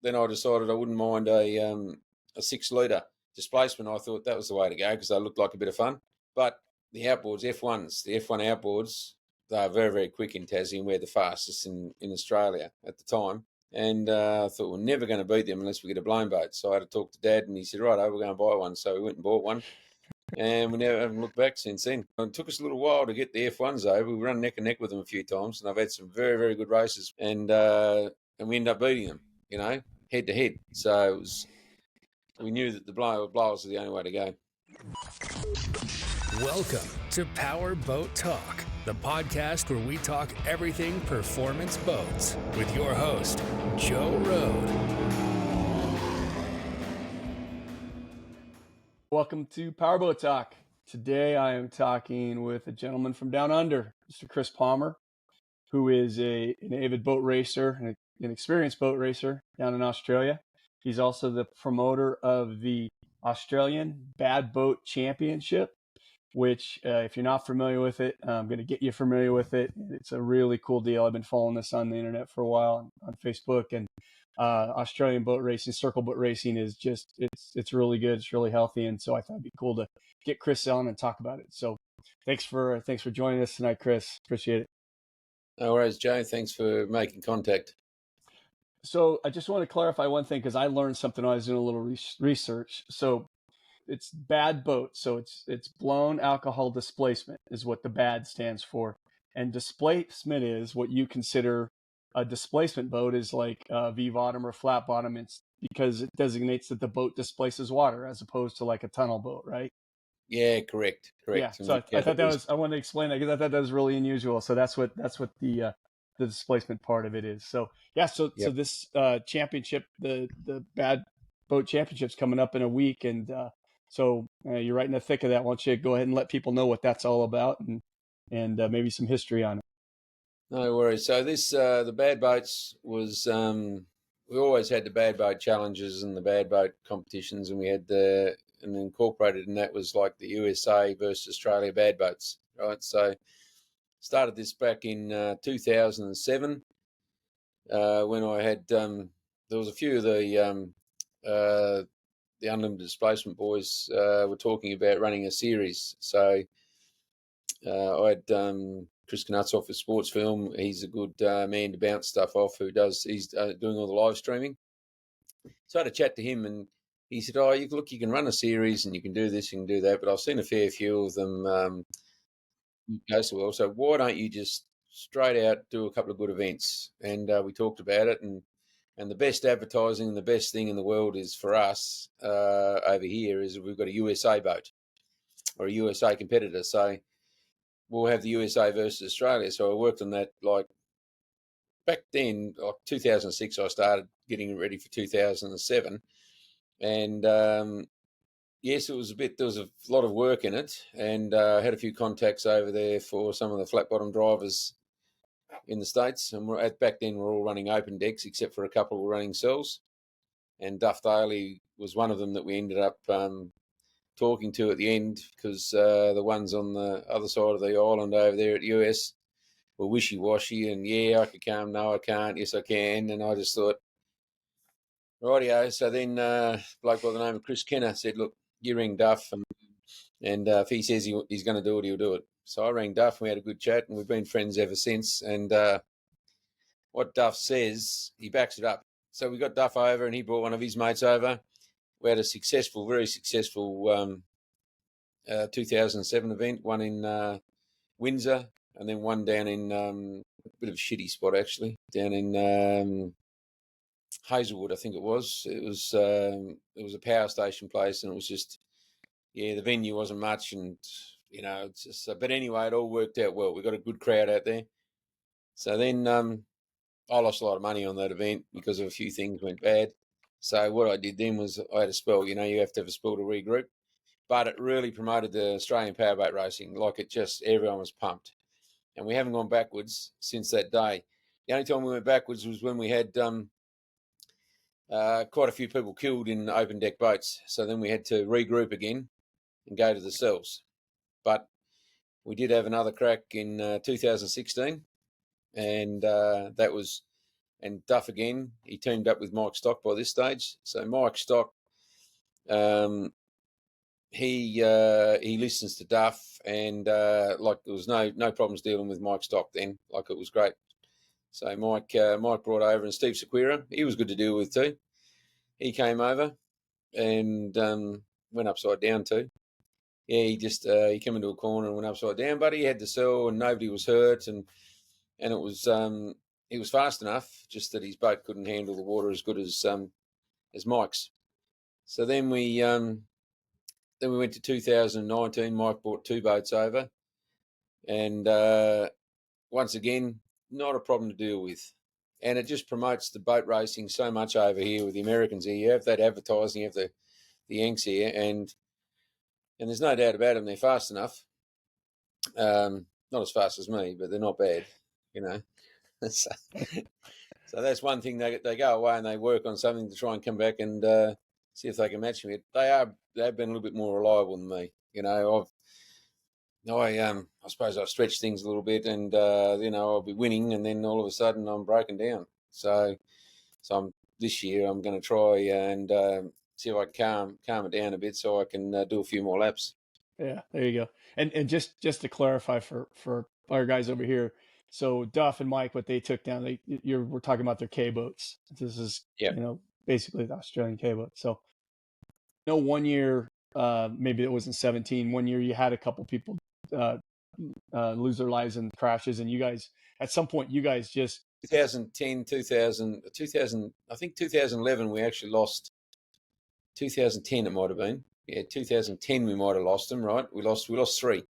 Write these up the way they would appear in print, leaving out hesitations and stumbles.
then I decided I wouldn't mind a 6-litre displacement. I thought that was the way to go because they looked like a bit of fun. But the outboards, the F1 outboards, they are very, very quick in Tassie, and we're the fastest in Australia at the time. And I thought we're never going to beat them unless we get a blown boat. So I had to talk to Dad, and he said, right, we're going to buy one. So we went and bought one. And we never haven't looked back since then. It took us a little while to get the F1s over. We run neck and neck with them a few times, and I've had some very, very good races. And we ended up beating them, head to head. So we knew that the blowers were the only way to go. Welcome to Powerboat Talk, the podcast where we talk everything performance boats with your host, Joe Road. Welcome to Powerboat Talk. Today I am talking with a gentleman from down under, Mr. Chris Palmer, who is an avid boat racer and an experienced boat racer down in Australia. He's also the promoter of the Australian Bad Boat Championship, which if you're not familiar with it, I'm going to get you familiar with it. It's a really cool deal. I've been following this on the internet for a while on Facebook, and Australian boat racing, circle boat racing is just, it's really good. It's really healthy. And so I thought it'd be cool to get Chris on and talk about it. So thanks for joining us tonight, Chris. Appreciate it. No worries, Joe. Thanks for making contact. So I just want to clarify one thing, because I learned something when I was doing a little research. So it's bad boat. So it's blown alcohol displacement is what the BAD stands for. And displacement is what you consider a displacement boat, is like V-bottom or flat bottom. It's because it designates that the boat displaces water as opposed to like a tunnel boat, right? Yeah, correct. Yeah. So I thought I wanted to explain that because I thought that was really unusual. So that's what the displacement part of it is. So yeah. So this championship, the Bad Boat Championship's coming up in a week, and so you're right in the thick of that. Why don't you go ahead and let people know what that's all about and maybe some history on it. No worries. So this, the bad boats was, we always had the bad boat challenges and the bad boat competitions, and we had and incorporated in that was like the USA versus Australia bad boats, right? So started this back in 2007 when I had, there was a few of the unlimited displacement boys were talking about running a series. So I had Chris Knuts with Sports Film. He's a good man to bounce stuff off. He's doing all the live streaming. So I had a chat to him, and he said, "Oh, you can run a series, and you can do this, you can do that." But I've seen a fair few of them go so well. So why don't you just straight out do a couple of good events? And we talked about it, and the best advertising and the best thing in the world is for us over here is we've got a USA boat or a USA competitor. So we'll have the USA versus Australia. So I worked on that like back then, like 2006, I started getting ready for 2007. And yes, there was a lot of work in it, and I had a few contacts over there for some of the flat bottom drivers in the States. And back then we're all running open decks, except for a couple were running cells. And Duff Daly was one of them that we ended up talking to at the end, because the ones on the other side of the island over there at US were wishy-washy, and yeah, I could come, no I can't, yes I can. And I just thought, rightio. So then a bloke by the name of Chris Kenner said, look, you ring Duff, and if he says he's going to do it, he'll do it. So I rang Duff, and we had a good chat, and we've been friends ever since. And what Duff says, he backs it up. So we got Duff over, and he brought one of his mates over. We had a very successful 2007 event, one in Windsor, and then one down in a bit of a shitty spot actually, down in Hazelwood, I think it was. It was a power station place, and it was just, yeah, the venue wasn't much, and it's just. But anyway, it all worked out well. We got a good crowd out there. So then I lost a lot of money on that event because of a few things went bad. So what I did then was I had a spell. You have to have a spell to regroup. But it really promoted the Australian powerboat racing. Like everyone was pumped. And we haven't gone backwards since that day. The only time we went backwards was when we had quite a few people killed in open deck boats. So then we had to regroup again and go to the cells. But we did have another crack in 2016. And that was and Duff again. He teamed up with Mike Stock by this stage. So Mike Stock, he listens to Duff, and like there was no problems dealing with Mike Stock then. Like it was great. So Mike brought over, and Steve Sequeira, he was good to deal with too. He came over and went upside down too. Yeah, he came into a corner and went upside down, but he had to sell, and nobody was hurt, and it was he was fast enough, just that his boat couldn't handle the water as good as Mike's. So then we went to 2019. Mike brought 2 boats over, and once again, not a problem to deal with. And it just promotes the boat racing so much over here with the Americans here. You have that advertising, you have the Yanks here, and there's no doubt about them. They're fast enough. Not as fast as me, but they're not bad, you know. so, so that's one thing. They go away and they work on something to try and come back and see if they can match me. They've been a little bit more reliable than me. You know, I suppose I've stretched things a little bit, and I'll be winning, and then all of a sudden I'm broken down. So this year I'm going to try and see if I can calm it down a bit, so I can do a few more laps. Yeah, there you go. And just to clarify for our guys over here, so Duff and Mike, what they took down, we're talking about their K boats. This is basically the Australian K boat. So no, 1 year, maybe it wasn't 17. 1 year you had a couple people lose their lives in crashes, and you guys at some point just 2010, 2000, I think 2011 we actually lost. 2010 it might have been. Yeah, 2010 we might have lost them, right? We lost 3,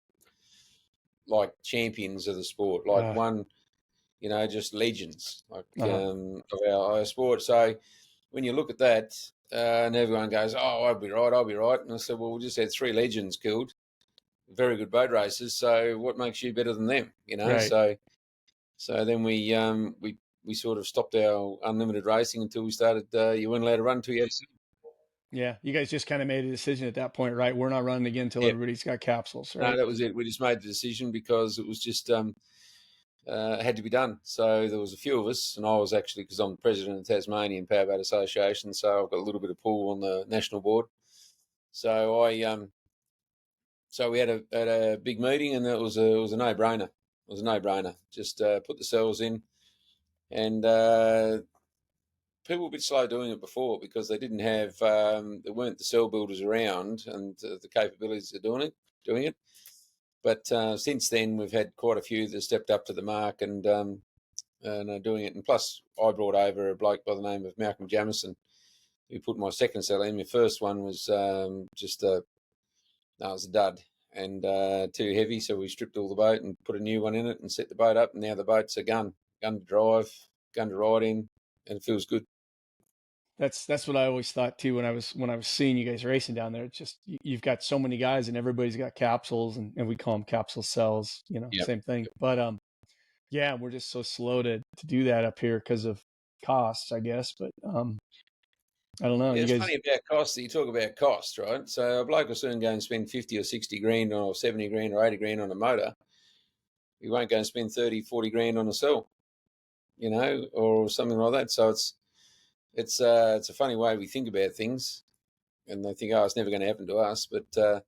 like champions of the sport, like one, just legends, like of our sport. So when you look at that, and everyone goes, "Oh, I'll be right," and I said, "Well, we just had 3 legends killed, very good boat racers. So what makes you better than them?" Right. So then we sort of stopped our unlimited racing until we started. You weren't allowed to run until you had. Yeah, you guys just kind of made a decision at that point, right? We're not running again until everybody's got capsules, right? No, that was it. We just made the decision because it was just had to be done. So there was a few of us, and I was actually, because I'm the president of the Tasmanian Powerboat Association, so I've got a little bit of pull on the national board. So so we had a big meeting, and it was a no-brainer. It was a no-brainer. Just put the cells in, and people were a bit slow doing it before because they didn't have, there weren't the cell builders around and the capabilities of doing it. But since then, we've had quite a few that stepped up to the mark and are doing it. And plus, I brought over a bloke by the name of Malcolm Jamison, who put my second cell in. My first one was it was a dud and too heavy, so we stripped all the boat and put a new one in it and set the boat up. And now the boat's a gun to drive, gun to ride in, and it feels good. That's what I always thought too when I was seeing you guys racing down there. It's just you've got so many guys and everybody's got capsules, and we call them capsule cells, same thing. But yeah, we're just so slow to do that up here because of costs, I guess. But I don't know. Yeah, it's funny about costs. You talk about costs, right? So a bloke will soon go and spend 50 or 60 grand or 70 grand or 80 grand on a motor. He won't go and spend 30, 40 grand on a cell, or something like that. So it's a funny way we think about things, and they think, oh, it's never going to happen to us. But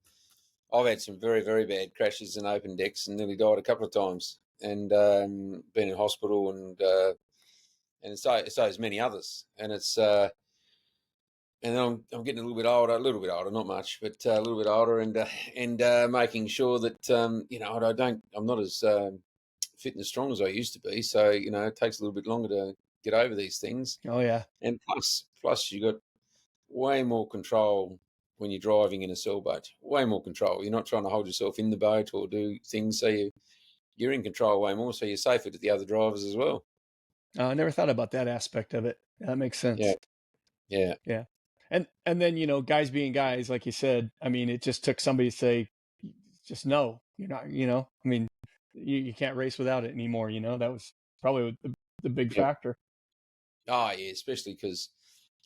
I've had some very, very bad crashes in open decks and nearly died a couple of times, and been in hospital, and so has many others. And it's and I'm getting a little bit older, not much, but a little bit older, and making sure that I'm not as fit and as strong as I used to be. So it takes a little bit longer to get over these things. Oh yeah, and plus you got way more control when you're driving in a sailboat. Way more control. You're not trying to hold yourself in the boat or do things, so you're in control way more. So you're safer to the other drivers as well. I never thought about that aspect of it. That makes sense. Yeah. And then guys being guys, like you said. I mean, it just took somebody to say, just no, you're not. I mean, you can't race without it anymore. That was probably the big factor. Oh yeah, especially because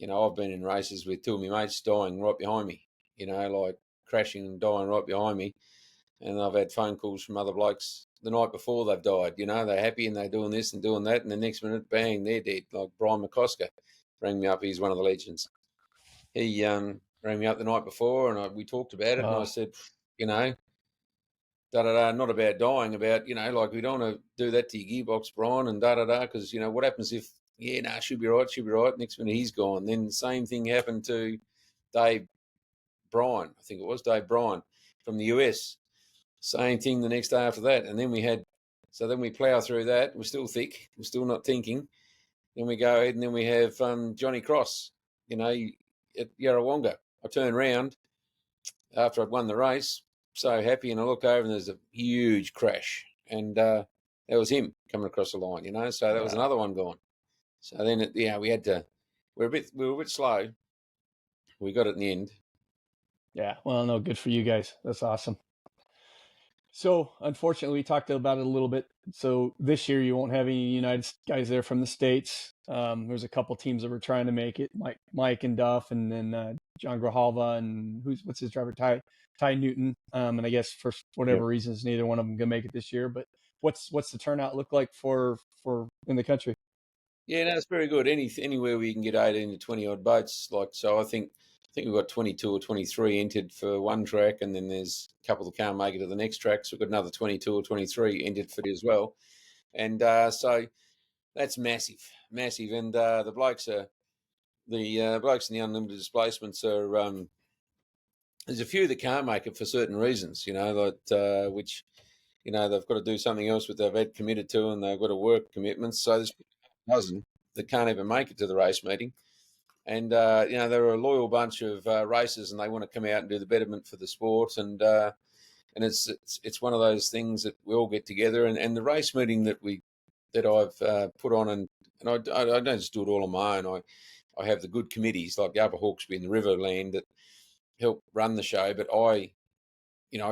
I've been in races with 2 of my mates dying right behind me. Like crashing and dying right behind me, and I've had phone calls from other blokes the night before they've died. They're happy and they're doing this and doing that, and the next minute, bang, they're dead. Like Brian McCosker rang me up. He's one of the legends. He rang me up the night before, and we talked about it, and I said, da-da-da, not about dying, about, like, we don't want to do that to your gearbox, Brian, and da-da-da, because, what happens if, should be right. Next minute he's gone. Then the same thing happened to Dave Bryan, I think it was Dave Bryan from the US. Same thing the next day after that. And then then we plough through that. We're still thick. We're still not thinking. Then we go ahead and then we have Johnny Cross, at Yarrawonga. I turn around after I'd won the race, so happy, and I look over and there's a huge crash. And that was him coming across the line, So that was another one gone. So then, we had to, we were a bit slow. We got it in the end. Yeah, well, no, good for you guys. That's awesome. So, unfortunately, we talked about it a little bit. So this year you won't have any United guys there from the States. There's a couple teams that were trying to make it, Mike and Duff, and then John Grijalva, and what's his driver, Ty Newton. And I guess for whatever reasons, neither one of them can make it this year. But what's the turnout look like for in the country? Yeah, no, it's very good. Anywhere where you can get 18 to 20 odd boats. So I think we've got 22 or 23 entered for one track, and then there's a couple that can't make it to the next track. So we've got another 22 or 23 entered for it as well. And so that's massive. And the blokes in the unlimited displacements are, there's a few that can't make it for certain reasons, which, they've got to do something else that they've had committed to, and they've got a work commitments. So there's a dozen that can't even make it to the race meeting. And, they're a loyal bunch of racers, and they want to come out and do the betterment for the sport. And it's one of those things that we all get together. And the race meeting that I've put on, and I don't just do it all on my own. I have the good committees like the Upper Hawkesbury and the Riverland that help run the show. But I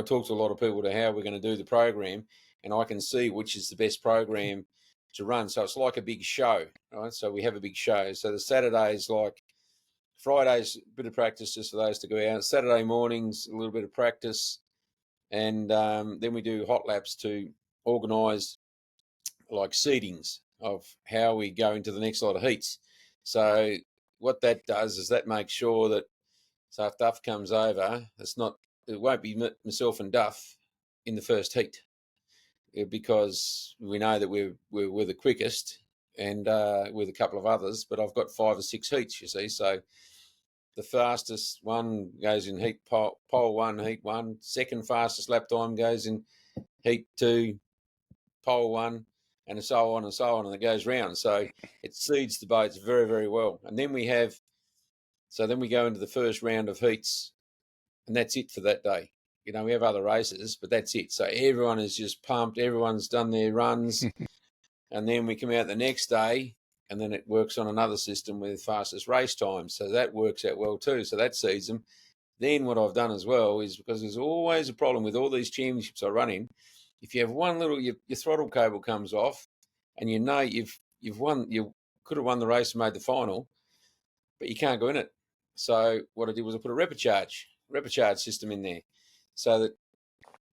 talk to a lot of people to how we're going to do the program, and I can see which is the best program to run. So it's like a big show, right? So we have a big show. So the Saturdays, like Fridays, a bit of practice just for those to go out. Saturday mornings, a little bit of practice. And then we do hot laps to organise like seedings of how we go into the next lot of heats. So what that does is that makes sure that, so if Duff comes over, it won't be myself and Duff in the first heat, because we know that we're the quickest, and with a couple of others, but I've got 5 or 6 heats, you see. So the fastest one goes in heat pole 1, heat 1. Second fastest lap time goes in heat 2, pole 1, and so on, and it goes round. So it seeds the boats very, very well. And then we go into the first round of heats, and that's it for that day. We have other races, but that's it. So everyone is just pumped. Everyone's done their runs. And then we come out the next day, and then it works on another system with fastest race times. So that works out well too. So that seeds them. Then what I've done as well is, because there's always a problem with all these championships I run in, if you have one little, your throttle cable comes off, and you've won, you could have won the race and made the final, but you can't go in it. So what I did was I put a replicharge system in there, so that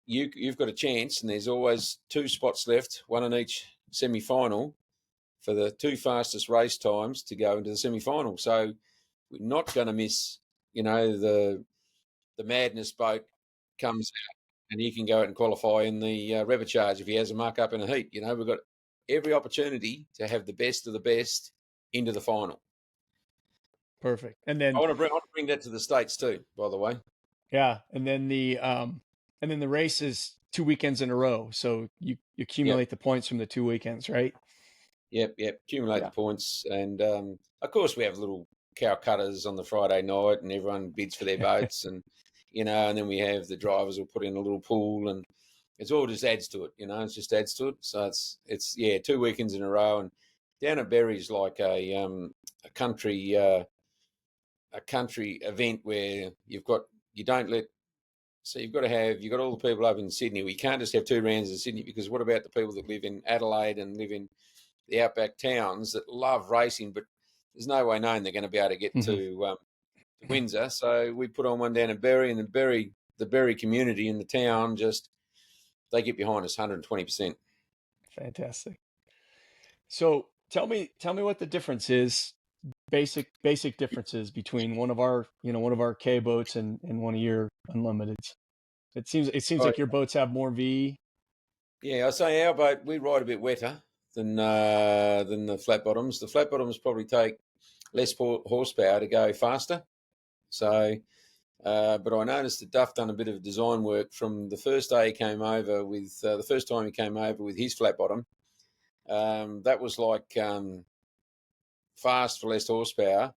you've got a chance, and there's always 2 spots left, one in each semi-final, for the 2 fastest race times to go into the semi-final. So we're not going to miss, the madness boat comes out, and he can go out and qualify in the replicharge if he has a mark up in a heat. We've got every opportunity to have the best of the best into the final. Perfect. And then I want to bring that to the States too, by the way. Yeah, and then the race is 2 weekends in a row, so you accumulate the points from the 2 weekends, right? Yep. Accumulate the points, and of course we have little cow cutters on the Friday night, and everyone bids for their boats, and and then we have the drivers will put in a little pool, and it's all just adds to it. It just adds to it. So it's 2 weekends in a row, and down at Berry's like a country event where you've got all the people up in Sydney. We can't just have 2 rounds in Sydney, because what about the people that live in Adelaide and live in the outback towns that love racing, but there's no way known they're going to be able to get to Windsor. So we put on one down in Berry, and the Berry community in the town just they get behind us 120%. Fantastic. So tell me what the difference is, basic differences between one of our K boats and one of your unlimiteds. It seems like your boats have more V. Yeah, I say our boat, we ride a bit wetter than the flat bottoms. The flat bottoms probably take less horsepower to go faster. So, but I noticed that Duff done a bit of design work from the first day he came over with the first time he came over with his flat bottom. That was like fast for less horsepower.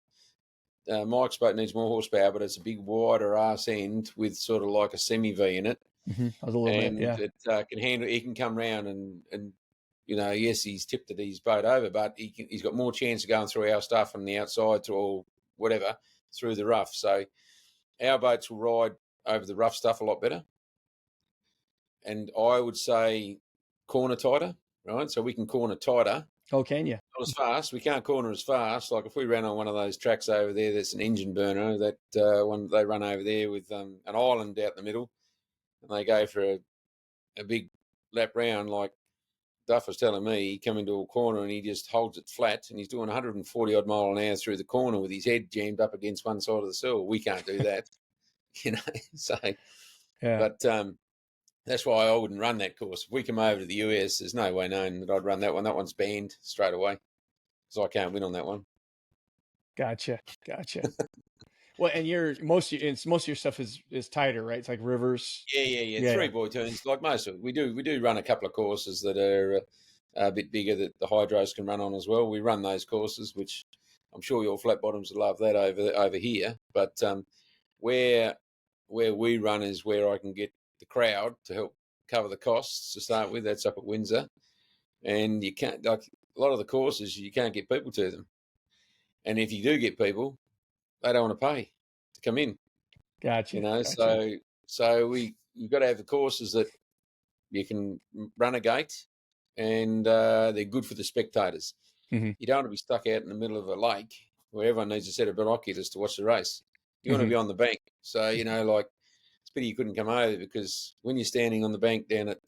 Mike's boat needs more horsepower, but it's a big wider arse end with sort of like a semi V in it. Mm-hmm. A little and bit, yeah. It can handle. He can come round and yes, he's tipped his boat over, but he's got more chance of going through our stuff from the outside or whatever through the rough. So our boats will ride over the rough stuff a lot better, and I would say corner tighter, right? So we can corner tighter. Oh, can you? Not as fast. We can't corner as fast. Like if we ran on one of those tracks over there, that's an engine burner. That one they run over there with an island out in the middle, and they go for a big lap round. Like Duff was telling me, he come into a corner and he just holds it flat, and he's doing 140 odd mile an hour through the corner with his head jammed up against one side of the sill. We can't do that, So, yeah. But that's why I wouldn't run that course. If we come over to the US, there's no way known that I'd run that one. That one's banned straight away, because I can't win on that one. Gotcha. Well, and most of your stuff is tighter, right? It's like rivers. Yeah. 3-buoy turns, like most of it. We do run a couple of courses that are a bit bigger that the hydros can run on as well. We run those courses, which I'm sure your flat bottoms would love that over here. But where we run is where I can get the crowd to help cover the costs to start with. That's up at Windsor, and you can't, like a lot of the courses, you can't get people to them, and if you do get people, they don't want to pay to come in. Gotcha. So you've got to have the courses that you can run a gate, and they're good for the spectators. Mm-hmm. You don't want to be stuck out in the middle of a lake where everyone needs a set of binoculars to watch the race. You want to be on the bank. So, like, it's a pity you couldn't come over, because when you're standing on the bank down at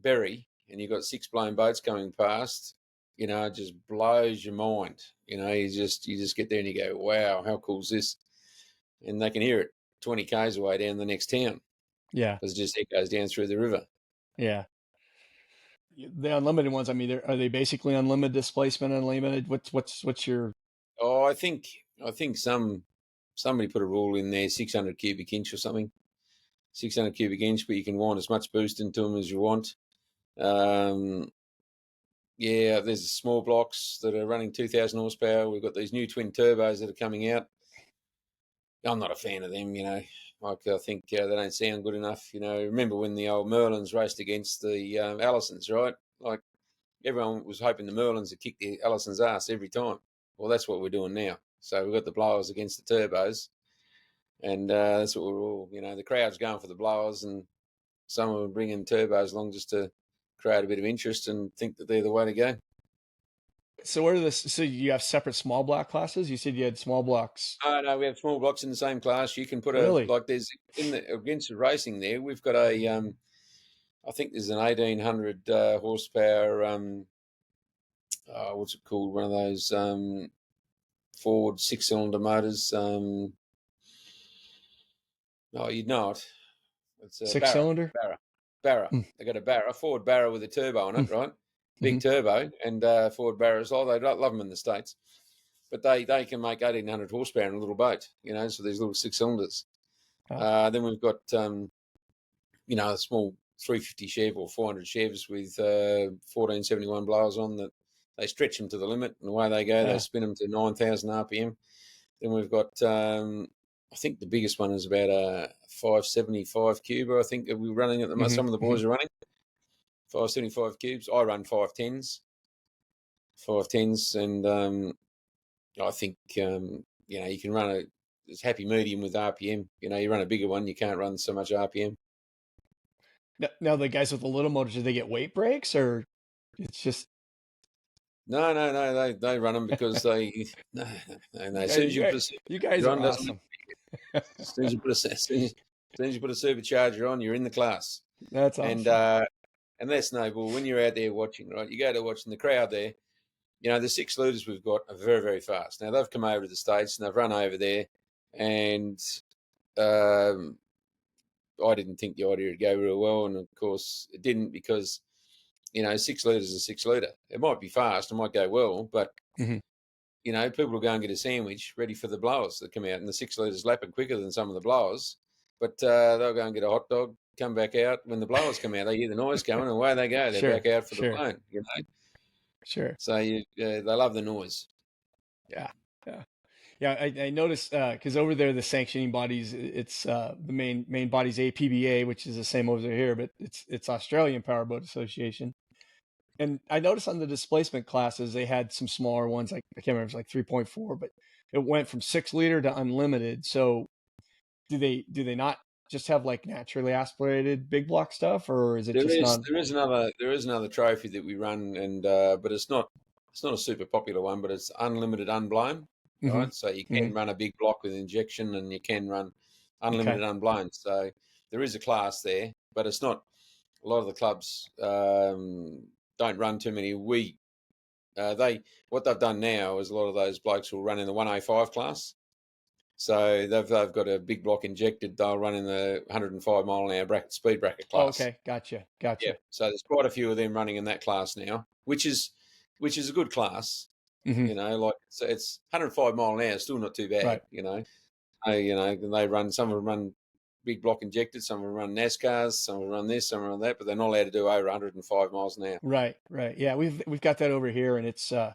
Berry and you've got 6 blown boats coming past, it just blows your mind. You just get there and you go, wow, how cool is this? And they can hear it 20 k's away down the next town. Yeah. Because it just echoes down through the river. Yeah. The unlimited ones, I mean, are they basically unlimited displacement, unlimited? What's your... Oh, I think somebody put a rule in there, 600 cubic inch or something. 600 cubic inch, but you can wind as much boost into them as you want. Yeah, there's small blocks that are running 2,000 horsepower. We've got these new twin turbos that are coming out. I'm not a fan of them, Like, I think they don't sound good enough. Remember when the old Merlins raced against the Allisons, right? Like, everyone was hoping the Merlins would kick the Allisons' ass every time. Well, that's what we're doing now. So we've got the blowers against the turbos, and that's what we're all, the crowd's going for the blowers, and some of them are bringing turbos along just to create a bit of interest and think that they're the way to go. So so you have separate small block classes? You said you had small blocks. Oh, no, we have small blocks in the same class. You can put there's against the racing there, we've got I think there's an 1,800 horsepower, what's it called? One of those Ford 6-cylinder motors. No, you'd know it. It's a 6-cylinder? Barra. They got a Barra, Ford Barra with a turbo on it, right? Big turbo, and Ford Barras. Oh, they love them in the States, but they can make 1,800 horsepower in a little boat, so these little 6-cylinders. Then we've got, a small 350 Chev or 400 Chevs with 1471 blowers on that. They stretch them to the limit, and away they go. They spin them to 9,000 RPM. Then we've got, I think the biggest one is about a 575 cuber. I think we're running at the moment. Some of the boys are running 575 cubes. I run 510s, and I think you can run it's happy medium with RPM. You run a bigger one, you can't run so much RPM. Now the guys with the little motors, do they get weight breaks, or it's just... No. They run them because they. No. As soon as you guys are awesome. As soon as you put As soon as you put a supercharger on, you're in the class. That's awesome. And that's no bull. When you're out there watching, right, you go to watching the crowd there, the 6 litres we've got are very, very fast. Now, they've come over to the States and they've run over there, and I didn't think the idea would go real well, and, of course, it didn't because, 6 litres is a 6 litre. It might be fast, it might go well, but, people will go and get a sandwich ready for the blowers that come out, and the 6 litres lapping quicker than some of the blowers, but they'll go and get a hot dog, come back out. When the blowers come out, they hear the noise coming, and away they go. They're back out for the blown, Sure. So they love the noise. Yeah, I noticed because over there the sanctioning bodies, it's the main body's APBA, which is the same over here, but it's Australian Powerboat Association. And I noticed on the displacement classes they had some smaller ones, like I can't remember, it was like 3.4, but it went from 6 liter to unlimited. So do they not just have like naturally aspirated big block stuff, or is it there is another trophy that we run, and but it's not a super popular one, but it's unlimited unblown. Right, so you can run a big block with injection, and you can run unlimited unblown. So there is a class there, but it's not. A lot of the clubs don't run too many. What they've done now is a lot of those blokes will run in the 105 class. So they've got a big block injected. They'll run in the 105 mile an hour speed bracket class. Oh, okay, gotcha. Yeah. So there's quite a few of them running in that class now, which is a good class. So it's 105 mile an hour, still not too bad. Right. They run. Some of them run big block injected, some of them run NASCARs, some of them run this, some of them run that, but they're not allowed to do over 105 miles an hour. Right. Yeah, we've got that over here, and it's I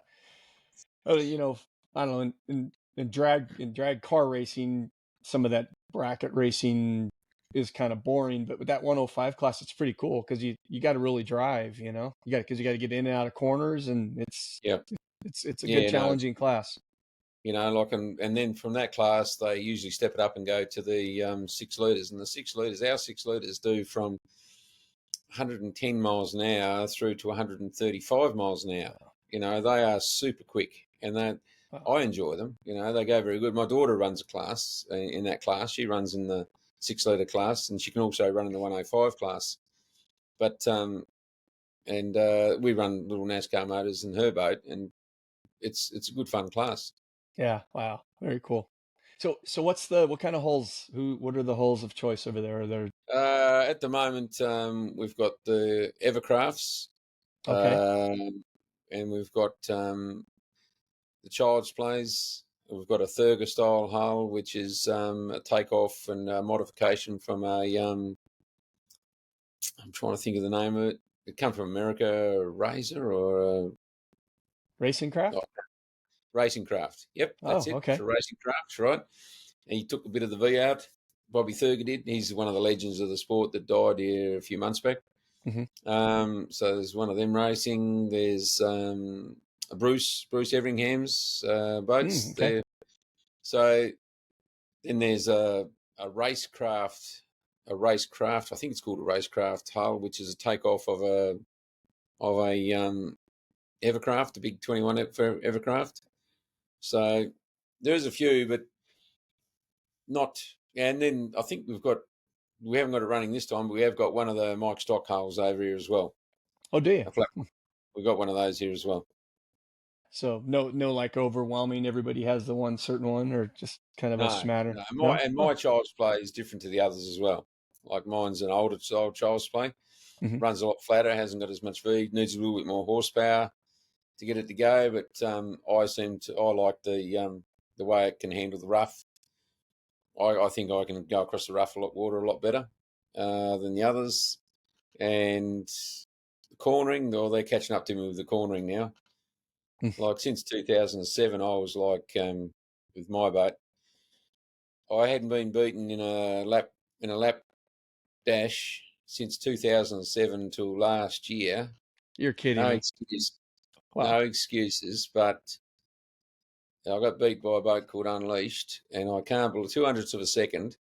don't know, in drag car racing, some of that bracket racing is kind of boring, but with that 105 class, it's pretty cool because you got to really drive, because you got to get in and out of corners, and it's a good challenging class. And then from that class, they usually step it up and go to the 6 litres. And the 6 litres, our 6 litres do from 110 miles an hour through to 135 miles an hour. They are super quick, and I enjoy them. They go very good. My daughter runs a class in that class. She runs in the 6 litre class, and she can also run in the 105 class. But we run little NASCAR motors in her boat, and it's a good fun class. Yeah. Wow. Very cool. So what kind of holes? What are the holes of choice over there? Are there? At the moment, we've got the Evercrafts. Okay. And we've got the Child's Plays. We've got a Thurger style hull, which is a takeoff and a modification from a I'm trying to think of the name of it. It come from America, a Razor or a Racing Craft. Racing Craft. Yep, that's it. Okay. It's a Racing Craft, right? And he took a bit of the V out. Bobby Thurger did. He's one of the legends of the sport that died here a few months back. So there's one of them racing. There's Bruce Everingham's boats there. So then there's a racecraft. I think it's called a racecraft hull, which is a takeoff of a Evercraft, a big 21 Evercraft. So there's a few, but not. And then I think we haven't got it running this time, but we have got one of the Mike Stock hulls over here as well. Oh, do you? We've got one of those here as well. So no, like overwhelming. Everybody has the one certain one, or just kind of a smatter. No. My Child's Play is different to the others as well. Like mine's an old Child's Play, runs a lot flatter, hasn't got as much V, needs a little bit more horsepower to get it to go. But I like the way it can handle the rough. I think I can go across the rough water a lot better than the others. And the cornering, they're catching up to me with the cornering now. Like since 2007, I was like with my boat, I hadn't been beaten in a lap dash since 2007 until last year. You're kidding me. No excuses, but I got beat by a boat called Unleashed, and I can't believe 200ths of a second.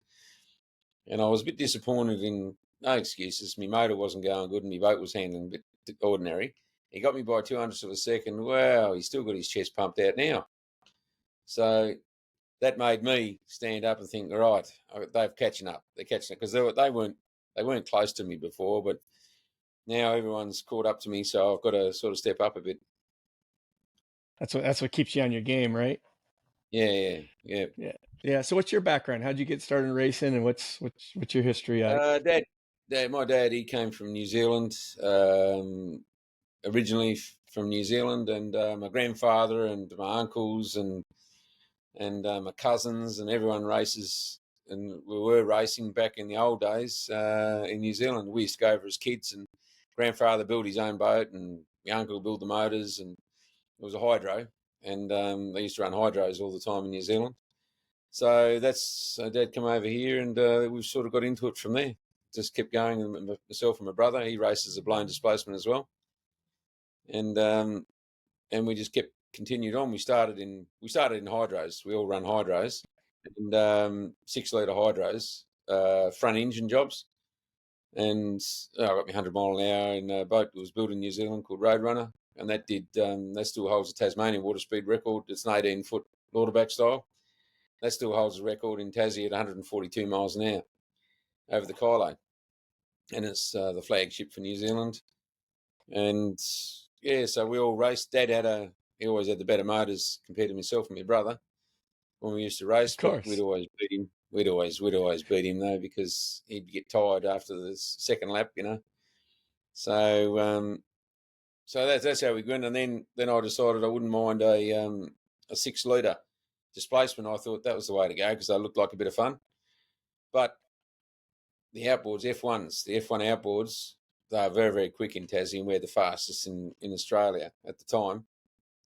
And I was a bit disappointed in, no excuses, my motor wasn't going good and my boat was handling a bit ordinary. He got me by 200ths of a second. Wow, he's still got his chest pumped out now. So that made me stand up and think, all right, they're catching up. They're catching up because they weren't close to me before, but now everyone's caught up to me, so I've got to sort of step up a bit. That's what keeps you on your game, right? Yeah. Yeah. So what's your background? How'd you get started in racing, and what's your history? My dad, he came from New Zealand, originally from New Zealand, and my grandfather and my uncles and my cousins and everyone races, and we were racing back in the old days in New Zealand. We used to go over as kids, and grandfather built his own boat, and my uncle built the motors, and it was a hydro, and they used to run hydros all the time in New Zealand. So Dad come over here, and we've sort of got into it from there. Just kept going, and myself and my brother, he races a blown displacement as well, and we just kept continued on. We started in hydros. We all run hydros, and 6-litre hydros, front engine jobs, and I got me 100 mile an hour in a boat that was built in New Zealand called Roadrunner, and that still holds the Tasmanian water speed record. It's an 18-foot Lauderback style. That still holds the record in Tassie at 142 miles an hour over the Kylo, and it's the flagship for New Zealand. And yeah, so we all raced. Dad he always had the better motors compared to myself and my brother when we used to race. Of course. But we'd always beat him. We'd always beat him though, because he'd get tired after the second lap, So that's how we went. And then I decided I wouldn't mind a 6-litre displacement. I thought that was the way to go because they looked like a bit of fun. But the outboards, the F1 outboards, they are very, very quick in Tassie, and we're the fastest in Australia at the time.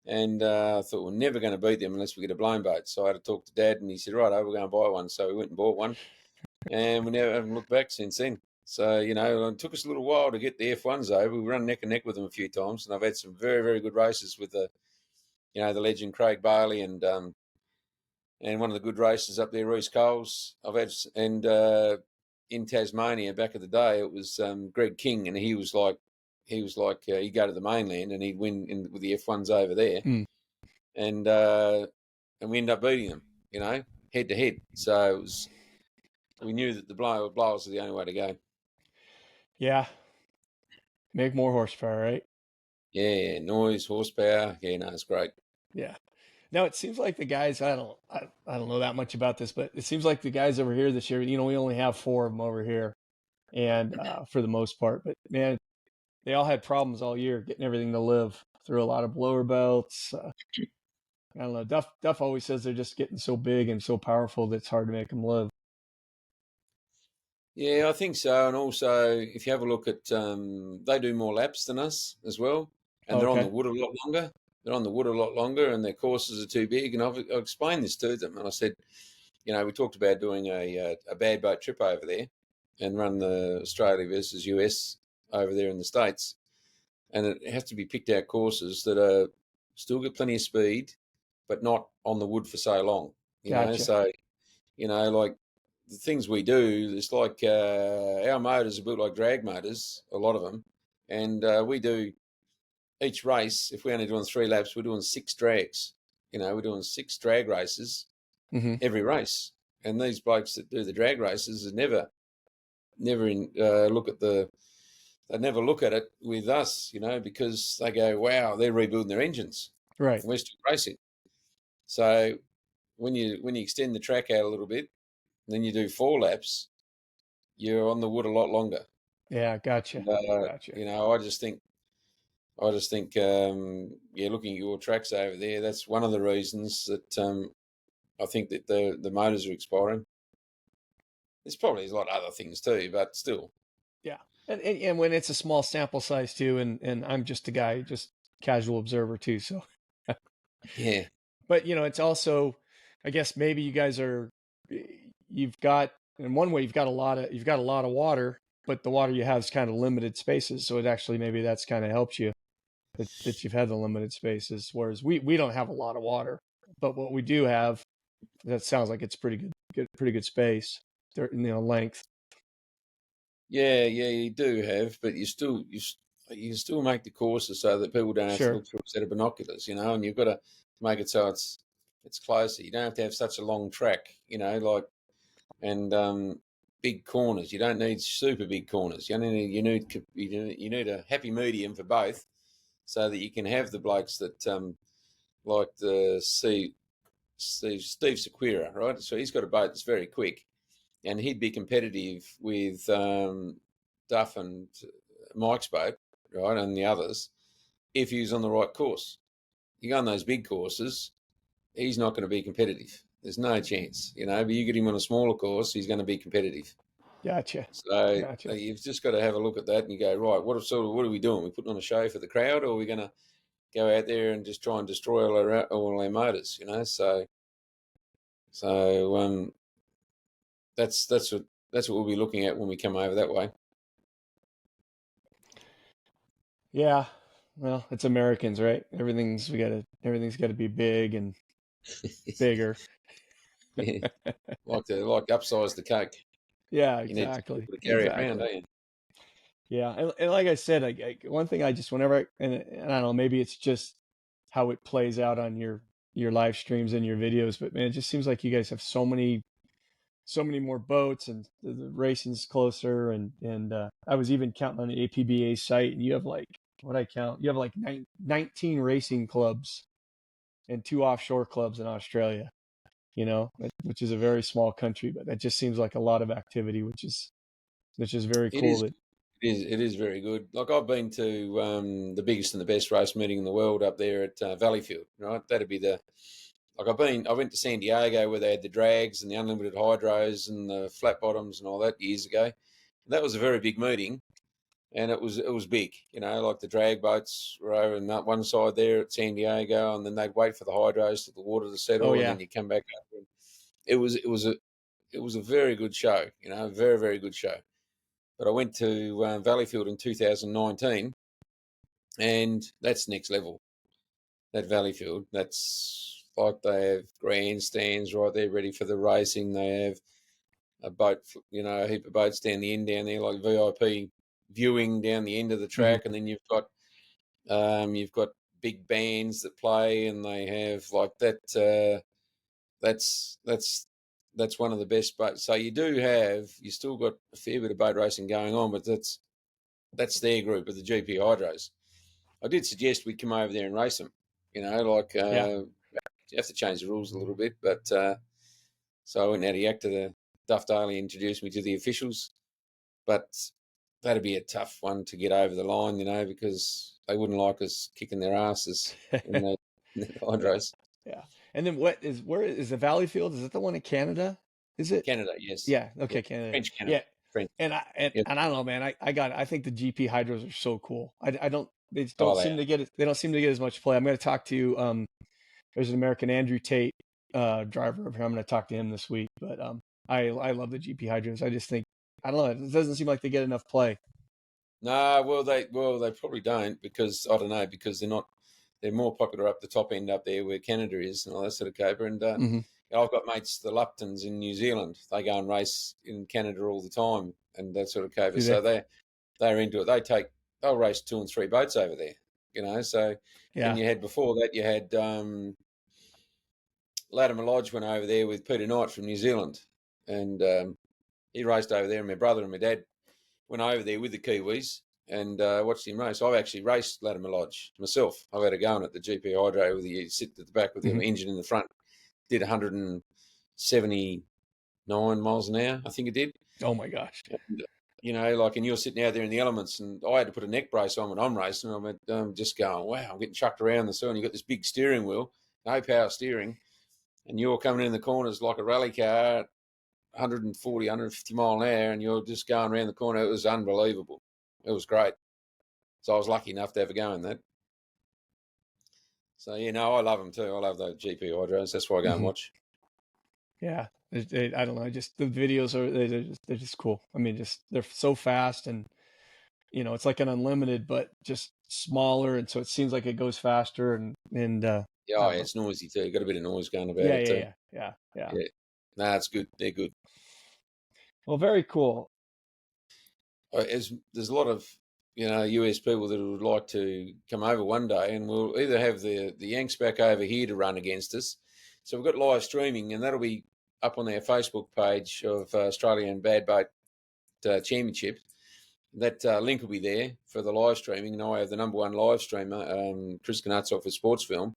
And I thought we're never going to beat them unless we get a blown boat. So I had to talk to Dad, and he said, right, we're going to buy one. So we went and bought one, and we never haven't looked back since then. So, it took us a little while to get the F1s over. We run neck and neck with them a few times, and I've had some very, very good races with the legend Craig Bailey and one of the good races up there, Reece Coles. In Tasmania back in the day, it was Greg King, and he was like he'd go to the mainland and he'd win with the F1s over there, and we ended up beating them, head to head. So we knew that the blowers were the only way to go. Yeah, make more horsepower, right? Yeah, noise, horsepower. Yeah, no, it's great. Yeah. Now it seems like the guys, I don't know that much about this, but it seems like the guys over here this year, we only have 4 of them over here, and for the most part, but man, they all had problems all year getting everything to live through a lot of blower belts. I don't know. Duff always says they're just getting so big and so powerful that it's hard to make them live. Yeah, I think so. And also, if you have a look at, they do more laps than us as well, and they're on the wood a lot longer. And their courses are too big. And I've explained this to them, and I said, we talked about doing a bad boat trip over there and run the Australia versus US over there in the States, and it has to be picked out courses that are still get plenty of speed, but not on the wood for so long. Gotcha. So like the things we do, it's like our motors are built like drag motors, a lot of them, and we do each race. If we're only doing 3 laps, we're doing 6 drags. We're doing 6 drag races every race, and these blokes that do the drag races never look at they never look at it with us, because they go, wow, they're rebuilding their engines. Right. We're still racing. So when you extend the track out a little bit, then you do 4 laps, you're on the wood a lot longer. Yeah, gotcha. Gotcha. I just think, looking at your tracks over there, that's one of the reasons that I think that the motors are expiring. There's probably a lot of other things too, but still. Yeah. And when it's a small sample size too, and I'm just a guy, just casual observer too. So yeah. But it's also, I guess maybe you guys you've got, in one way you've got a lot of water, but the water you have is kind of limited spaces. So it actually, maybe that's kind of helps you that you've had the limited spaces. Whereas we don't have a lot of water, but what we do have, that sounds like it's pretty good space, length. Yeah, you do have, but you still make the courses so that people don't have to look through a set of binoculars, and you've got to make it so it's It's closer. You don't have to have such a long track, and big corners. You don't need super big corners. You need a happy medium for both, so that you can have the blokes that like the Steve Sequeira, right? So he's got a boat that's very quick, and he'd be competitive with Duff and Mike's boat, right, and the others, if he was on the right course. You go on those big courses, he's not going to be competitive. There's no chance, but you get him on a smaller course, he's going to be competitive. Gotcha. So Gotcha. you've just got to have a look at that and you go, right, what are we doing? We're putting on a show for the crowd, or are we going to go out there and just try and destroy all our motors, So that's what we'll be looking at when we come over that way. Yeah. Well, it's Americans, right? Everything's got to be big and bigger. Yeah. like upsize the Coke. Yeah, You need exactly. people to carry it around, don't you? Yeah, and like I said, one thing I just whenever and I don't know, maybe it's just how it plays out on your live streams and your videos, but man, it just seems like you guys have so many more boats, and the racing's closer, and I was even counting on the APBA site, and you have like what I count, you have like 19 racing clubs and 2 offshore clubs in Australia, which is a very small country, but that just seems like a lot of activity, which is very cool. It is very good. Like I've been to the biggest and the best race meeting in the world up there at Valleyfield, right? That'd be I went to San Diego where they had the drags and the unlimited hydros and the flat bottoms and all that years ago. That was a very big meeting, and it was big. Like the drag boats were over on that one side there at San Diego, and then they'd wait for the hydros for the water to settle, and then you come back up. And it was a very good show, a very, very good show. But I went to Valleyfield in 2019, and that's next level. That Valleyfield, that's like they have grandstands right there ready for the racing. They have a boat, a heap of boats down the end down there, like VIP viewing down the end of the track, and then you've got big bands that play, and they have like that. That's one of the best boats. So you still got a fair bit of boat racing going on, but that's their group of the GP Hydros. I did suggest we come over there and race them. You have to change the rules a little bit, but so I went out of yak to the Duff Daly, introduced me to the officials, but that'd be a tough one to get over the line, because they wouldn't like us kicking their asses in the hydros. Yeah. And then where is the Valleyfield? Is it the one in Canada? Is it Canada? Yes. Yeah. Okay. Yeah. Canada. French Canada. Yeah. French. And I don't know, man. I think the GP hydros are so cool. They don't seem to get as much play. I'm going to talk to there's an American Andrew Tate driver over here. I'm going to talk to him this week. But I love the GP hydros. I just think, I don't know, it doesn't seem like they get enough play. No, well they probably don't, because I don't know, because they're more popular up the top end up there where Canada is and all that sort of caper. And I've got mates, the Luptons in New Zealand. They go and race in Canada all the time and that sort of caper. So they're into it. They'll race 2 and 3 boats over there, So and you had before that, you had Latimer Lodge went over there with Peter Knight from New Zealand, and he raced over there, and my brother and my dad went over there with the Kiwis and watched him race. I've actually raced Latimer Lodge myself. I've had a go on at the GP Hydro with you sit at the back with the engine in the front. Did 179 miles an hour, I think it did. Oh my gosh. And, and you're sitting out there in the elements, and I had to put a neck brace on when I'm racing. I'm just going, wow, I'm getting chucked around the sea, and you've got this big steering wheel, no power steering, and you're coming in the corners like a rally car, 140, 150 mile an hour, and you're just going around the corner. It was unbelievable. It was great. So I was lucky enough to have a go in that. So, I love them too. I love those GP hydros. That's why I go and watch. Yeah. I don't know. Just the videos they're just cool. I mean, they're so fast, and, it's like an unlimited, but just smaller. And so it seems like it goes faster and it's noisy too. Got a bit of noise going about it too. Yeah. No, it's good. They're good. Well, very cool. There's a lot of, US people that would like to come over one day, and we'll either have the Yanks back over here to run against us. So we've got live streaming, and that'll be up on our Facebook page of Australian Bad Boat Championship. That link will be there for the live streaming, and I have the number one live streamer, Chris Knutsov for Sports Film.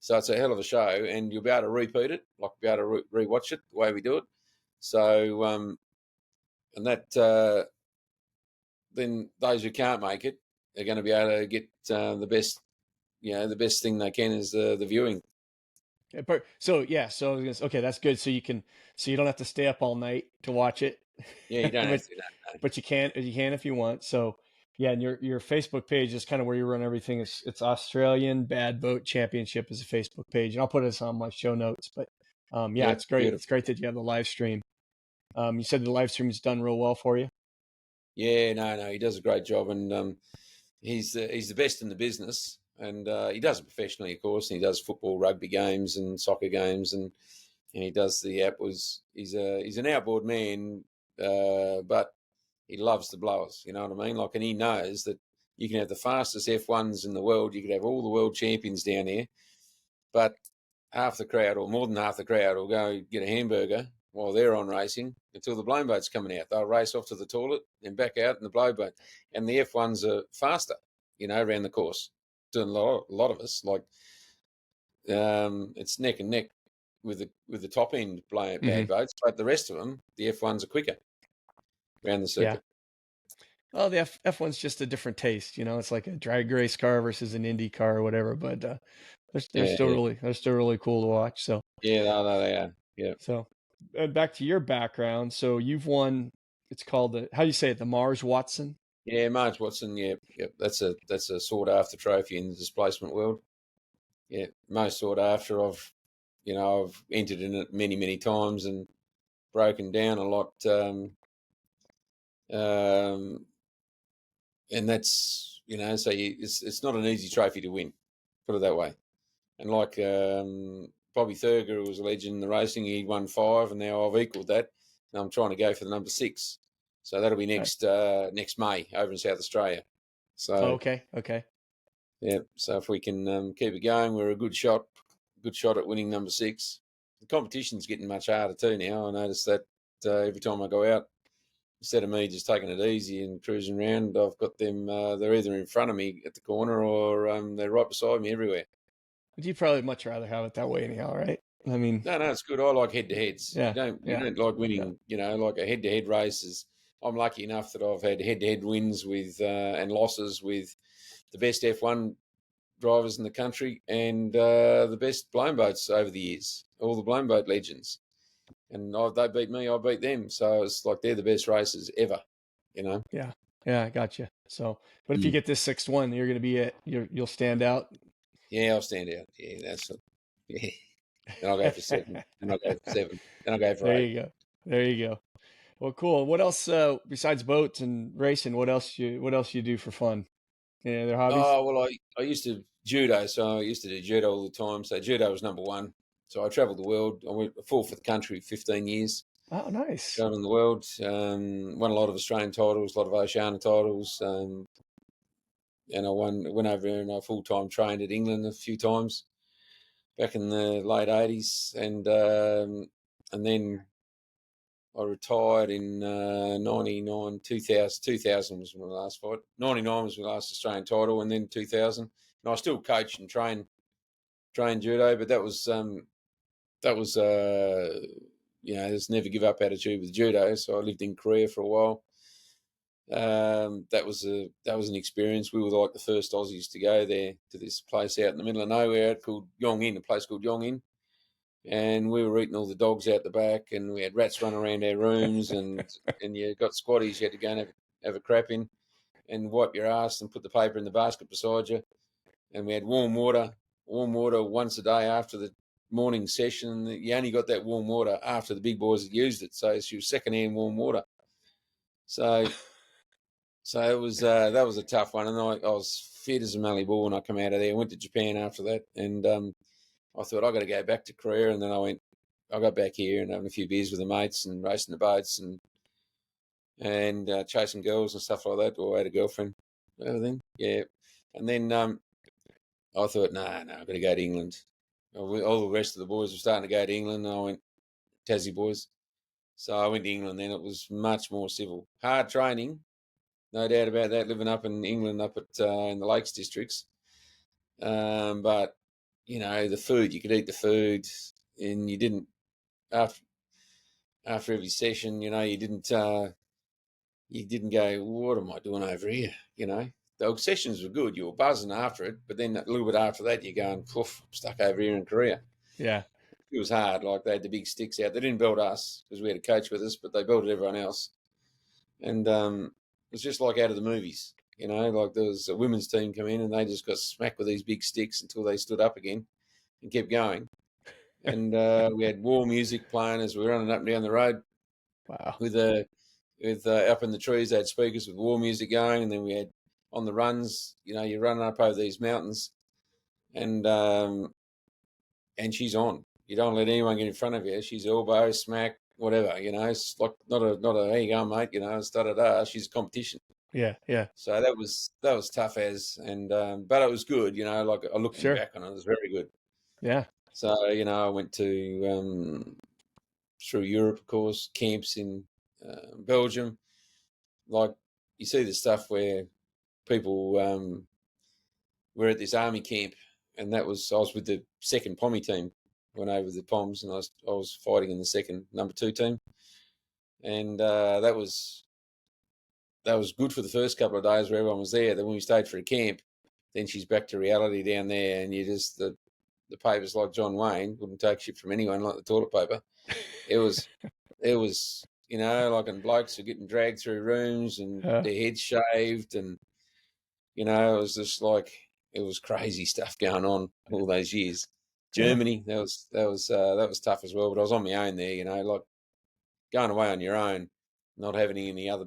So it's a hell of a show, and you'll be able to repeat it, like be able to rewatch it the way we do it. So, and that then those who can't make it are going to be able to get the best, the best thing they can is the viewing. Okay, that's good. So you don't have to stay up all night to watch it. Yeah, you don't have to. No. But you can if you want. So yeah, and your Facebook page is kind of where you run everything. It's Australian Bad Boat Championship is a Facebook page, and I'll put this on my show notes. But yeah, it's great. Beautiful. It's great that you have the live stream. You said the live stream's done real well for you. Yeah, no, he does a great job, and he's the best in the business, and he does it professionally, of course. And he does football, rugby games, and soccer games, and he does the outboards. He's an outboard man, but he loves the blowers. You know what I mean? Like, and he knows that you can have the fastest F1s in the world. You could have all the world champions down there, but half the crowd, or more than half the crowd, will go get a hamburger while they're on racing until the blown boat's coming out. They'll race off to the toilet and back out in the blow boat. And the F1s are faster, around the course. Doing a lot of us, like, it's neck and neck with the top end bad boats, but the rest of them, the F1s are quicker around the circuit. Yeah. Well, the F1's just a different taste, It's like a drag race car versus an Indy car or whatever, but they're still really cool to watch. So yeah, no, they are. Yeah. So back to your background. So you've won. It's called how do you say it? The Mars Watson. Yeah, Mars Watson. Yeah. That's a sought after trophy in the displacement world. Yeah, most sought after. I've entered in it many times and broken down a lot. And that's so it's not an easy trophy to win, put it that way. And like Bobby Thurger, who was a legend in the racing, he won 5, and now I've equalled that. And I'm trying to go for the number 6. So that'll be next May over in South Australia. So okay. Yeah. So if we can keep it going, we're a good shot at winning number 6. The competition's getting much harder too now. I notice that every time I go out, instead of me just taking it easy and cruising around, I've got them. They're either in front of me at the corner or they're right beside me everywhere. But you'd probably much rather have it that way anyhow, right? I mean, no, it's good. I like head-to-heads. Yeah, you don't like winning. Yeah. Like a head-to-head race is. I'm lucky enough that I've had head-to-head wins with and losses with the best F1 drivers in the country and the best blown boats over the years. All the blown boat legends, and they beat me, I beat them. So it's like they're the best racers ever. Yeah, I got you. So, but if you get this 6th one, you're going to be you'll stand out. Yeah, I'll stand out. Yeah, that's it. Yeah. Then I'll go for 7. Then I'll go for 7. Then I'll go for 8. There you go. Well, cool. What else besides boats and racing? What else you do for fun? Any other hobbies? Oh well, I used to judo, so I used to do judo all the time. So judo was number 1. So I travelled the world. I went full for the country 15 years. Oh, nice. Travelling the world, won a lot of Australian titles, a lot of Oceania titles. And I went over and I full-time trained at England a few times back in the late 80s. And then I retired in 99, 2000. 2000 was my last fight. 99 was my last Australian title, and then 2000. And I still coach and train judo, but that was there's never give up attitude with judo. So I lived in Korea for a while. That was an experience. We were like the first Aussies to go there to this place out in the middle of nowhere called Yongin, a place called Yongin. And we were eating all the dogs out the back, and we had rats running around our rooms, and you got squatties you had to go and have a crap in and wipe your ass and put the paper in the basket beside you. And we had warm water once a day after the morning session. You only got that warm water after the big boys had used it. So she was second-hand warm water. So it was that was a tough one. And I was fit as a mallee bull when I come out of there. I went to Japan after that, and I thought I got to go back to Korea. And then I got back here and having a few beers with the mates and racing the boats and chasing girls and stuff like that. Or I had a girlfriend, everything. Yeah. And then I thought, no, I've got to go to England. all the rest of the boys were starting to go to England. And I went Tassie boys. So I went to England then. It was much more civil. Hard training, no doubt about that, living up in England, up at in the Lakes districts. But, the food, you could eat the food, and you didn't, after every session, you didn't go, what am I doing over here? The sessions were good. You were buzzing after it, but then a little bit after that, you're going, poof, I'm stuck over here in Korea. Yeah. It was hard. Like, they had the big sticks out. They didn't build us because we had a coach with us, but they built everyone else. And it was just like out of the movies, like there was a women's team come in and they just got smacked with these big sticks until they stood up again and kept going. And we had war music playing as we were running up and down the road. Wow. With up in the trees, they had speakers with war music going, and then we had on the runs, you're running up over these mountains, and she's on. You don't let anyone get in front of you. She's elbow, smack, whatever. It's like not a how you going, mate. It's da. She's a competition. Yeah. So that was tough as, and but it was good. Like looking back on it, it was very good. Yeah. So I went to through Europe, of course, camps in Belgium. Like you see the stuff where people were at this army camp, and I was with the second Pommy team. Went over the Poms, and I was fighting in the second number 2 team, and that was good for the first couple of days where everyone was there. Then when we stayed for a camp, then she's back to reality down there, and you just the papers like John Wayne wouldn't take shit from anyone, like the toilet paper. It was like, and blokes are getting dragged through rooms and their heads shaved, and it was just like, it was crazy stuff going on all those years. Germany, that was tough as well. But I was on my own there, like going away on your own, not having any other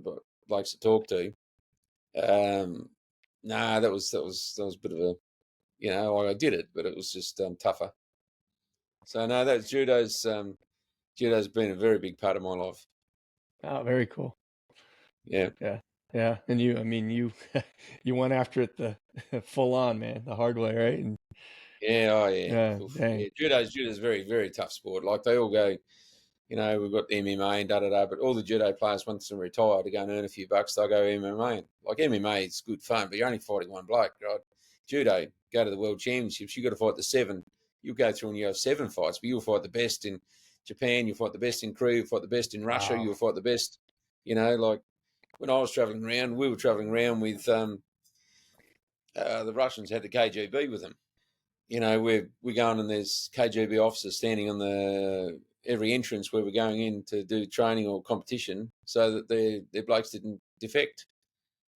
blokes to talk to. That was a bit of a, like I did it, but it was just tougher. So no, that's judo's been a very big part of my life. Oh, very cool. Yeah. And you went after it the full on, man, the hard way, right? And Judo's a very, very tough sport. Like they all go, we've got MMA and da. But all the judo players, once they retire to go and earn a few bucks, they'll go MMA. Like MMA, it's good fun, but you're only fighting one bloke, right? Judo, go to the world championships, you've got to fight the 7. You'll go through and you have 7 fights, but you'll fight the best in Japan, you'll fight the best in Korea, you'll fight the best in Russia, You'll fight the best, like when I was traveling around, we were traveling around with the Russians had the KGB with them. We're going and there's KGB officers standing on every entrance where we're going in to do training or competition, so that their blokes didn't defect.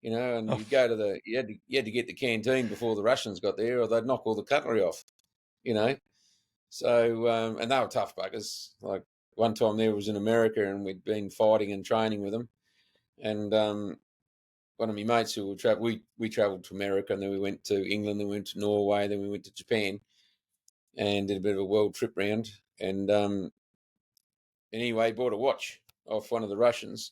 And you go to you had to get the canteen before the Russians got there, or they'd knock all the cutlery off. So and they were tough buggers. Like one time there was in America, and we'd been fighting and training with them, and one of my mates who would travel, we travelled to America, and then we went to England, then we went to Norway, then we went to Japan, and did a bit of a world trip round. And anyway, bought a watch off one of the Russians.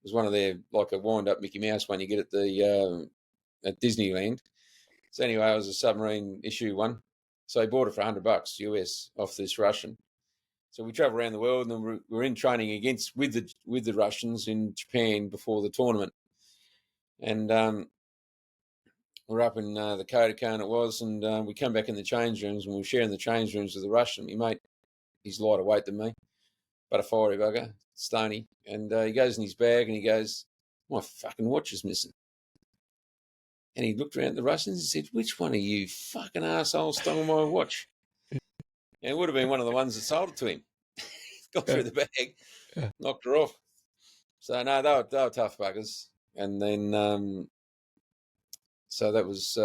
It was one of their, like a wind-up Mickey Mouse one you get at Disneyland. So anyway, it was a submarine issue one. So I bought it for $100 US off this Russian. So we travel around the world, and then we're in training with the Russians in Japan before the tournament. And we're up in the Kodokan it was, and we come back in the change rooms, and we were sharing the change rooms with the Russian. My mate, he's lighter weight than me, but a fiery bugger, stony. And he goes in his bag and he goes, my fucking watch is missing. And he looked around at the Russians and said, which one of you fucking assholes stole my watch? And it would have been one of the ones that sold it to him. Got through the bag, knocked her off. So no, they were tough buggers. And then so that was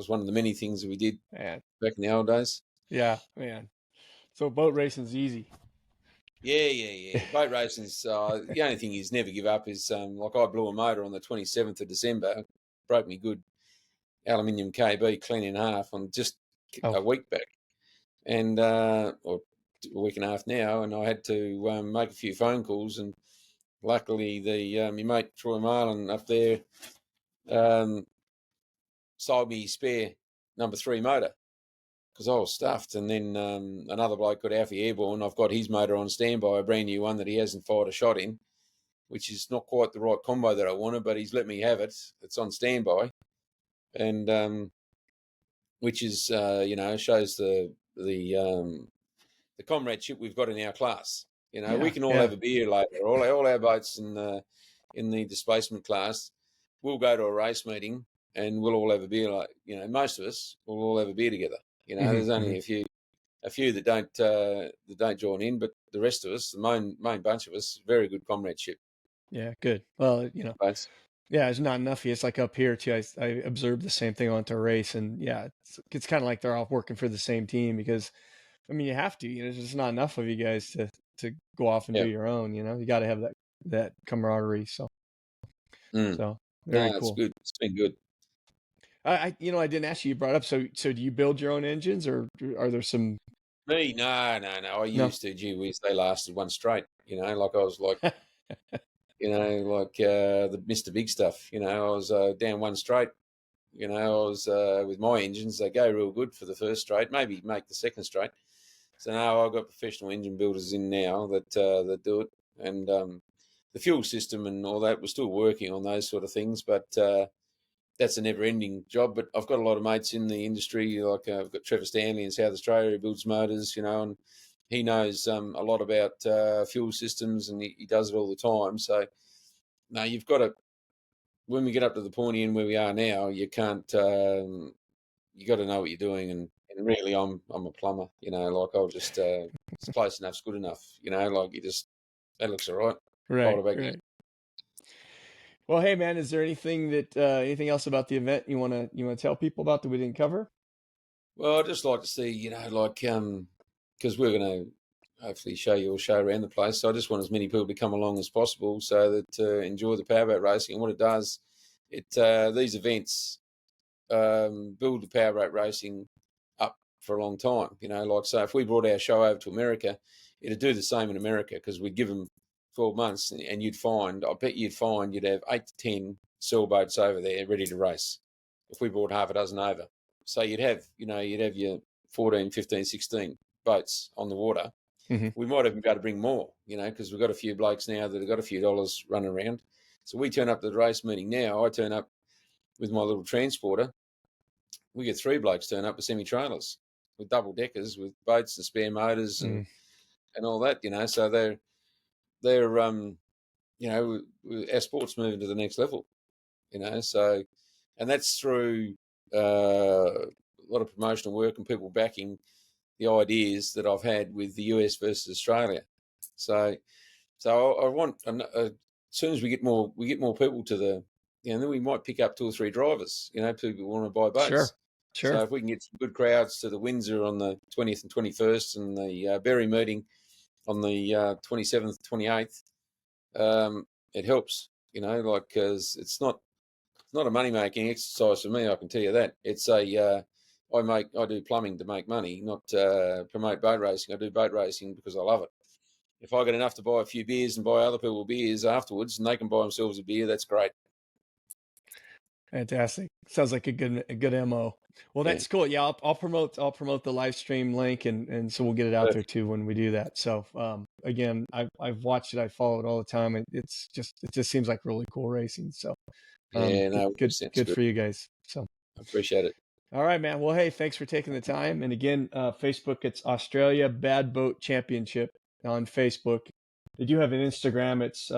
one of the many things that we did back in the old days. Yeah, man. So boat racing's easy. Yeah. Boat racing's the only thing is never give up is like I blew a motor on the 27th of December, broke me good aluminium KB clean in half on just a week back, and or a week and a half now, and I had to make a few phone calls, and luckily my mate Troy Marlin up there sold me spare number 3 motor, because I was stuffed. And then another bloke got Alfie Airborne. I've got his motor on standby, a brand new one that he hasn't fired a shot in, which is not quite the right combo that I wanted, but he's let me have it. It's on standby, and which is shows the comradeship we've got in our class. We can all have a beer later. All our boats in the displacement class, we'll go to a race meeting and we'll all have a beer. Most of us will all have a beer together. There's only a few that don't join in, but the rest of us, the main bunch of us, very good comradeship. Yeah, good. Well, Boats. yeah, there's not enough. It's like up here too. I observed the same thing onto a race, and yeah, it's kind of like they're all working for the same team because, you have to. There's just not enough of you guys to go off and do your own. You got to have that camaraderie. So very cool. It's good. It's been good. I didn't ask you. You brought up. So do you build your own engines, or are there some? Me? No. I used to. Gee whiz, they lasted one straight. Like I was like, the Mr. Big stuff. I was down one straight. I was with my engines. They go real good for the first straight. Maybe make the second straight. So now I've got professional engine builders in now that do it, and the fuel system and all that. We're still working on those sort of things, but that's a never-ending job. But I've got a lot of mates in the industry. Like I've got Trevor Stanley in South Australia who builds motors, and he knows a lot about fuel systems, and he does it all the time. So now you've got to. When we get up to the pointy end where we are now, you can't. You got to know what you're doing, and really, I'm a plumber. I'll just it's close enough's good enough. That looks all right. Right. Well, hey man, is there anything anything else about the event you want to tell people about that we didn't cover? Well, I'd just like to see, because we're going to hopefully show around the place. So I just want as many people to come along as possible so that enjoy the powerboat racing. And what it does, these events build the powerboat racing up for a long time. So if we brought our show over to America, it'd do the same in America because we'd give them 12 months and I bet you'd find you'd have 8 to 10 sailboats over there ready to race if we brought half a dozen over. So you'd have your 14, 15, 16 boats on the water. Mm-hmm. We might even be able to bring more, because we've got a few blokes now that have got a few dollars running around. So we turn up to the race meeting now. I turn up with my little transporter. We get 3 blokes turn up with semi-trailers, with double deckers, with boats and spare motors and all that, So they're our sport's moving to the next level, So, and that's through a lot of promotional work and people backing the ideas that I've had with the US versus Australia. So I want as soon as we get more people to the, then we might pick up 2 or 3 drivers. People want to buy boats. Sure. So if we can get some good crowds to the Windsor on the 20th and 21st, and the Berry meeting on the 27th, 28th, it helps. Because it's not a money making exercise for me. I can tell you that. It's I do plumbing to make money, not promote boat racing. I do boat racing because I love it. If I get enough to buy a few beers and buy other people beers afterwards, and they can buy themselves a beer, that's great. Fantastic. Sounds like a good MO. Well, that's cool. Yeah, I'll promote the live stream link, and so we'll get it out there too when we do that. So again, I've watched it, I follow it all the time, and it just seems like really cool racing. So good for you guys. So I appreciate it. All right, man. Well, hey, thanks for taking the time. And again, Facebook, it's Australia Bad Boat Championship on Facebook. They do have an Instagram. It's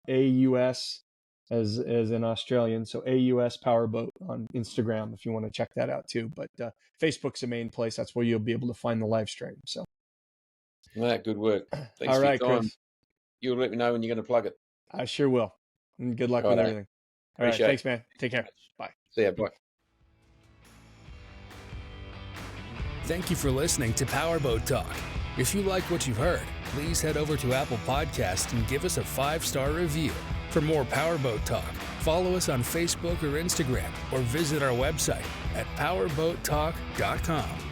AUS as in Australian. So AUS Powerboat on Instagram if you want to check that out too. But Facebook's the main place. That's where you'll be able to find the live stream. So, good work. Thanks all right, for your time. Chris. You'll let me know when you're going to plug it. I sure will. And good luck with everything. All right. Thanks, man. Take care. Bye. See ya. Bye. Thank you for listening to Powerboat Talk. If you like what you've heard, please head over to Apple Podcasts and give us a 5-star review. For more Powerboat Talk, follow us on Facebook or Instagram, or visit our website at powerboattalk.com.